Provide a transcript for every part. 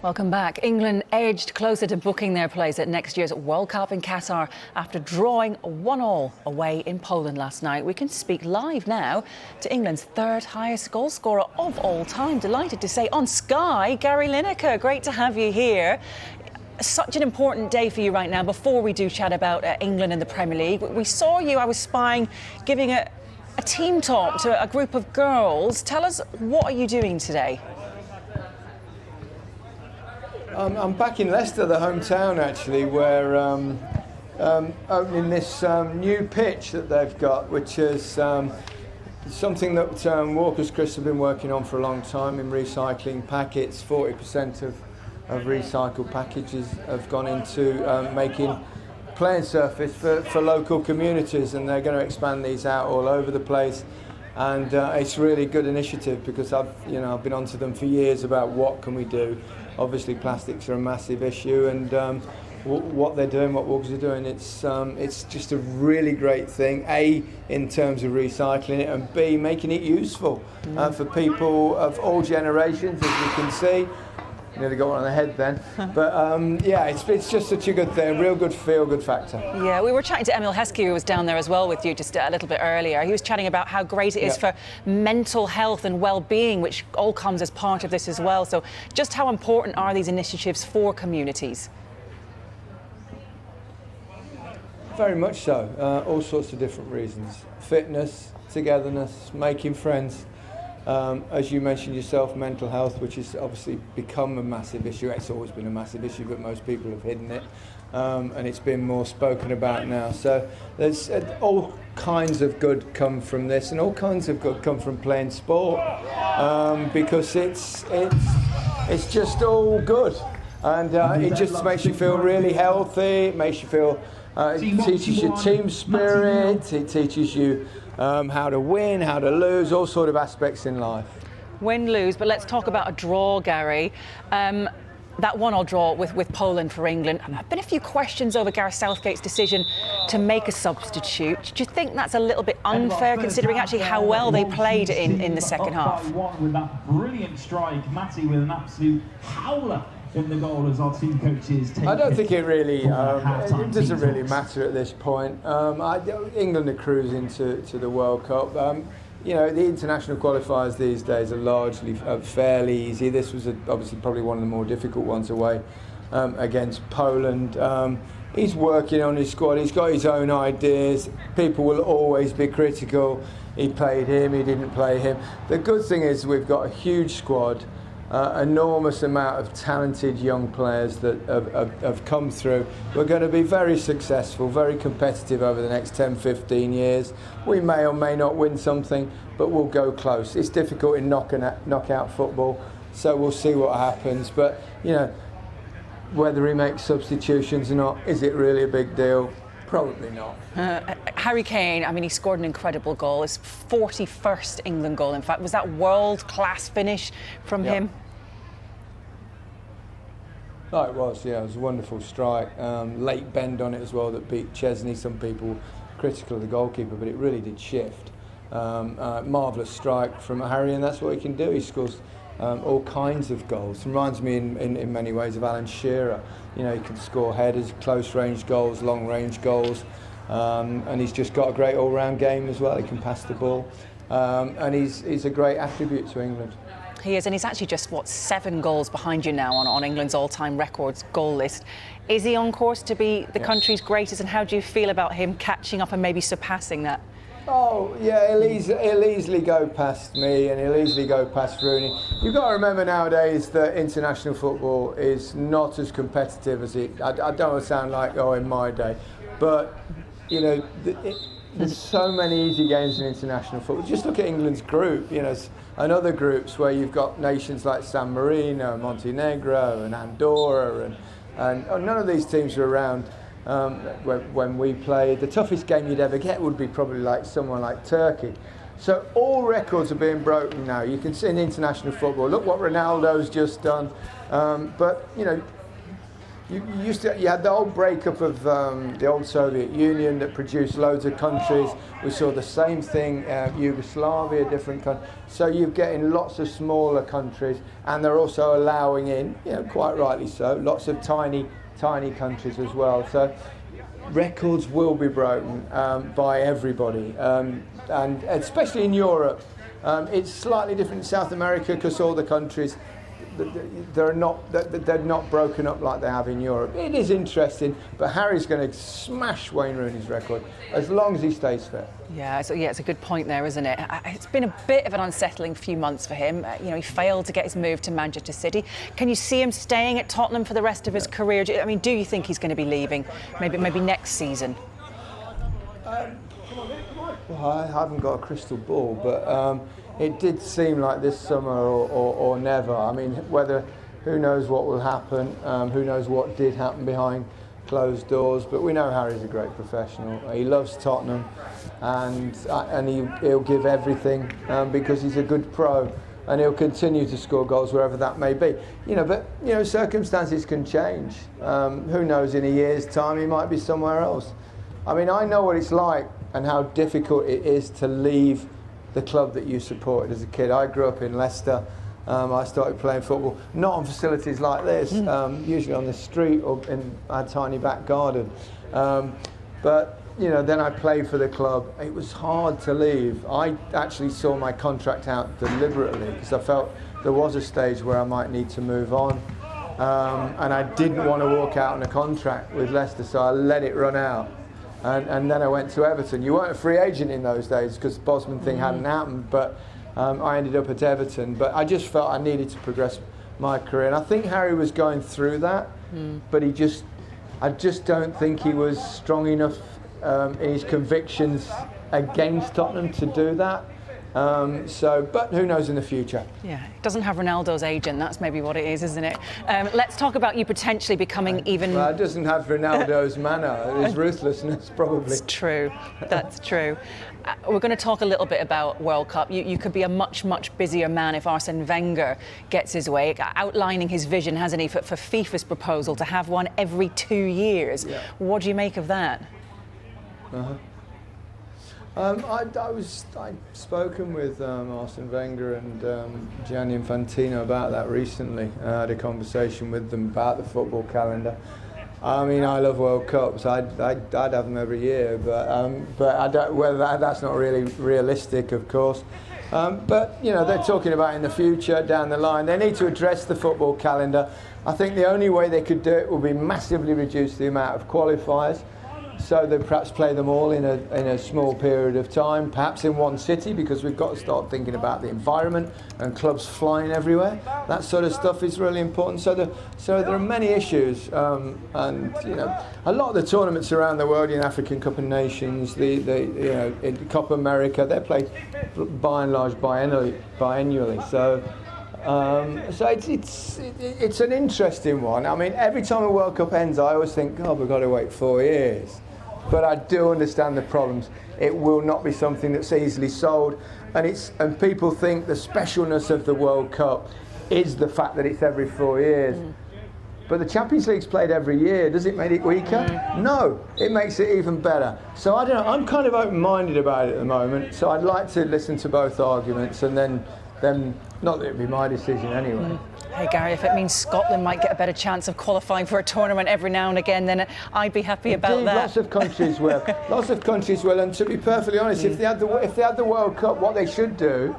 Welcome back. England edged closer to booking their place at next year's World Cup in Qatar after drawing 1-1 away in Poland last night. We can speak live now to England's third highest goal scorer of all time. Delighted to say on Sky, Gary Lineker. Great to have you here. Such an important day for you right now. Before we do chat about England and the Premier League, we saw you, I was spying, giving a team talk to a group of girls. Tell us, what are you doing today? I'm back in Leicester, the hometown actually, where opening this new pitch that they've got, which is something that Walker's Chris have been working on for a long time in recycling packets. 40% of recycled packages have gone into making playing surface for local communities, and they're going to expand these out all over the place. And it's a really good initiative because I've been onto them for years about what can we do. Obviously, plastics are a massive issue, and what they're doing, what Walkers are doing, it's just a really great thing. A, in terms of recycling it, and B, making it useful for people of all generations, as you can see. Nearly got one on the head then, but yeah, it's just such a good thing, a real good feel-good factor. Yeah, we were chatting to Emil Heskey, who was down there as well with you just a little bit earlier. He was chatting about how great it is for mental health and well-being, which all comes as part of this as well. So just how important are these initiatives for communities? Very much so, all sorts of different reasons. Fitness, togetherness, making friends. As you mentioned yourself, mental health, which has obviously become a massive issue. It's always been a massive issue, but most people have hidden it, and it's been more spoken about now. So there's all kinds of good come from this, and all kinds of good come from playing sport, because it's just all good, and it just makes you feel really healthy. It makes you feel. It teaches you team spirit. It teaches you how to win, how to lose, all sort of aspects in life. Win, lose, but let's talk about a draw, Gary. That 1-1 draw with Poland for England. There have been a few questions over Gareth Southgate's decision to make a substitute. Do you think that's a little bit unfair, considering actually how well they played in the second half? With that brilliant strike, Matty with an absolute howler in the goal as our team coaches take. I don't think it really it doesn't really matter at this point. England are cruising to the World Cup. The international qualifiers these days are largely fairly easy. This was obviously probably one of the more difficult ones away against Poland. He's working on his squad. He's got his own ideas. People will always be critical. He played him, he didn't play him. The good thing is we've got a huge squad. Enormous amount of talented young players that have come through. We're going to be very successful, very competitive over the next 10-15 years. We may or may not win something, but we'll go close. It's difficult in knockout football, so we'll see what happens. But, whether he makes substitutions or not, is it really a big deal? Probably not. Harry Kane, I mean, he scored an incredible goal. His 41st England goal, in fact. Was that world-class finish from him? Oh, it was, yeah. It was a wonderful strike. Late bend on it as well that beat Chesney. Some people critical of the goalkeeper, but it really did shift. Marvellous strike from Harry, and that's what he can do. He scores all kinds of goals. Reminds me in many ways of Alan Shearer. He can score headers, close-range goals, long-range goals, and he's just got a great all-round game as well. He can pass the ball, and he's a great attribute to England. He is, and he's actually just, 7 goals behind you now on England's all-time records goal list. Is he on course to be the country's greatest, and how do you feel about him catching up and maybe surpassing that? Oh, yeah, he'll easily go past me, and he'll easily go past Rooney. You've got to remember nowadays that international football is not as competitive as it... I don't want to sound like, in my day, but, there's so many easy games in international football. Just look at England's group, and other groups where you've got nations like San Marino, Montenegro, and Andorra, and none of these teams are around. When we played, the toughest game you'd ever get would be probably like someone like Turkey. So all records are being broken now. You can see in international football, look what Ronaldo's just done. But you had the old breakup of the old Soviet Union that produced loads of countries. We saw the same thing, Yugoslavia, different countries. So you're getting lots of smaller countries, and they're also allowing in, quite rightly so, lots of tiny countries as well. So records will be broken by everybody, and especially in Europe. It's slightly different in South America because all the countries, they're not broken up like they have in Europe. It is interesting, but Harry's going to smash Wayne Rooney's record as long as he stays fit. Yeah, it's a good point there, isn't it? It's been a bit of an unsettling few months for him. He failed to get his move to Manchester City. Can you see him staying at Tottenham for the rest of his career? Do you think he's going to be leaving? Maybe next season. Well, I haven't got a crystal ball, but it did seem like this summer or never. I mean, who knows what will happen? Who knows what did happen behind closed doors? But we know Harry's a great professional. He loves Tottenham, and he'll give everything because he's a good pro, and he'll continue to score goals wherever that may be. But circumstances can change. Who knows? In a year's time, he might be somewhere else. I mean, I know what it's like and how difficult it is to leave the club that you supported as a kid. I grew up in Leicester. I started playing football, not on facilities like this, usually on the street or in a tiny back garden. But then I played for the club. It was hard to leave. I actually saw my contract out deliberately because I felt there was a stage where I might need to move on. And I didn't want to walk out on a contract with Leicester, so I let it run out. And then I went to Everton. You weren't a free agent in those days because the Bosman thing hadn't happened, but I ended up at Everton. But I just felt I needed to progress my career. And I think Harry was going through that, but I just don't think he was strong enough in his convictions against Tottenham to do that. But who knows in the future? Yeah, it doesn't have Ronaldo's agent. That's maybe what it is, isn't it? Let's talk about you potentially becoming even... Well, it doesn't have Ronaldo's manner. His ruthlessness, probably. That's true. That's true. We're going to talk a little bit about World Cup. You could be a much busier man if Arsene Wenger gets his way, outlining his vision, hasn't he, for FIFA's proposal to have one every 2 years. Yeah. What do you make of that? I'd spoken with Arsene Wenger and Gianni Infantino about that recently. I had a conversation with them about the football calendar. I mean, I love World Cups. I'd have them every year, but I don't, whether that's not really realistic, of course. But they're talking about in the future, down the line. They need to address the football calendar. I think the only way they could do it would be massively reduce the amount of qualifiers. So they perhaps play them all in a small period of time, perhaps in one city, because we've got to start thinking about the environment and clubs flying everywhere. That sort of stuff is really important. So there are many issues, and a lot of the tournaments around the world, in African Cup of Nations, in Copa America, they're played by and large biannually. So it's an interesting one. I mean, every time a World Cup ends, I always think, God, we've got to wait 4 years. But I do understand the problems. It will not be something that's easily sold, and people think the specialness of the World Cup is the fact that it's every 4 years. But the Champions League's played every year. Does it make it weaker? No, it makes it even better. So I don't know. I'm kind of open-minded about it at the moment. So I'd like to listen to both arguments, and then not that it'd be my decision anyway. Hey Gary, if it means Scotland might get a better chance of qualifying for a tournament every now and again, then I'd be happy about that. Lots of countries will. Lots of countries will. And to be perfectly honest, if they had the World Cup, what they should do,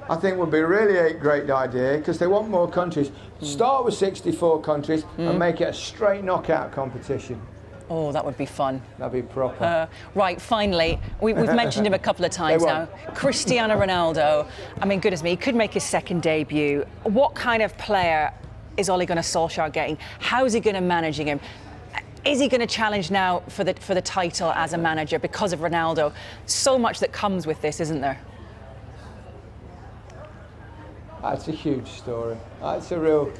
I think, would be really a great idea, because they want more countries. Start with 64 countries and make it a straight knockout competition. Oh, that would be fun. That'd be proper. Right, finally, we've mentioned him a couple of times now. Cristiano Ronaldo. I mean, goodness me, he could make his second debut. What kind of player is Ole Gunnar Solskjaer getting? How's he going to manage him? Is he going to challenge now for the title as a manager because of Ronaldo? So much that comes with this, isn't there? That's a huge story. It's a real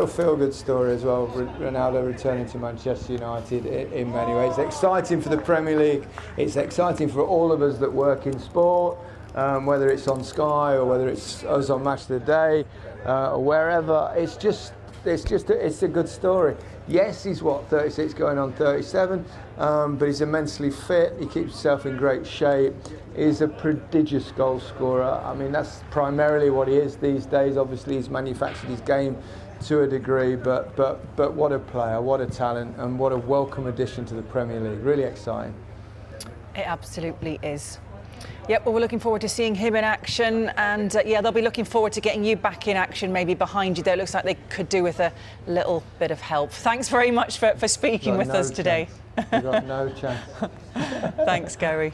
feel-good story as well. Ronaldo returning to Manchester United in many ways. It's exciting for the Premier League. It's exciting for all of us that work in sport, whether it's on Sky or whether it's us on Match of the Day or wherever. It's just it's a good story. Yes, he's 36 going on 37, but he's immensely fit. He keeps himself in great shape. He's a prodigious goal scorer. I mean, that's primarily what he is these days. Obviously, he's manufactured his game to a degree, but what a player, what a talent, and what a welcome addition to the Premier League. Really exciting. It absolutely is. Yep, well, we're looking forward to seeing him in action, and yeah, they'll be looking forward to getting you back in action, maybe behind you there. It looks like they could do with a little bit of help. Thanks very much for speaking with us today. You've got no chance. Thanks, Gary.